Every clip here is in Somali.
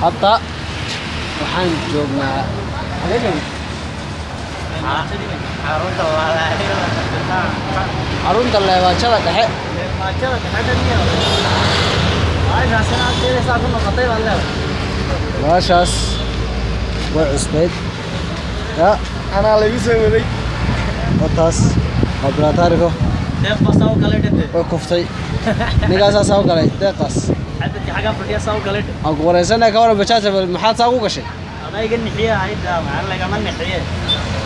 hadda waxaan joognaa xarunta leebaajada dhexe meeshaas way cusbayd ya anaa lagu soo waday wataas waa bilaataariko way kuftay nigaasaa saa u galay deeqaas aan ku wareysanay ka waran bajaajta maxaad saa ugu gashay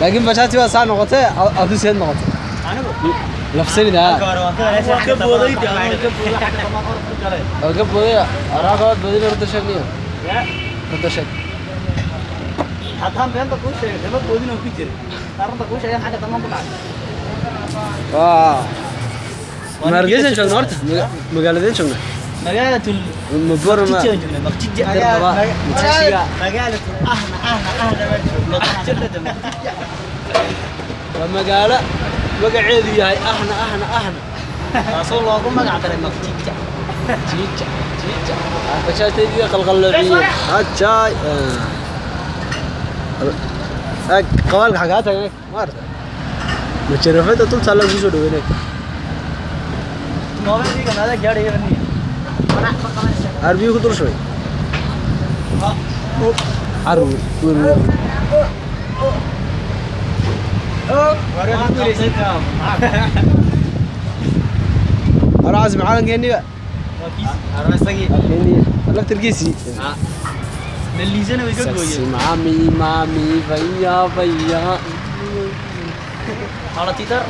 laakiin bajaajti baa saa noqotay adu seed noqotay lafsanida ka booday araaqaad boodin horta sheegniyo horta sheeg haddaan beenta kuu sheegay kama boodin oo ku jiray arrinta kuu sheegay xagga dambe ku dhacay margeesa joogna horta magaaladeen joogna magaalada mubarama magaalada magaalo magaceedu yahay ahna taasoo loogu magac daray maqtija bajaajteedii qalqalloociyey hajaay qawaalka xagaa tagay maarta majarafada dul taala ku soo dhaweynay nooleediga nada gaadhayay arbiyo ku dul shooy aru أراعز معانا كيني بقى أراعزكي كيني لا تركيسي اللي زنا بيقول سكسي مامي فيا على تيتر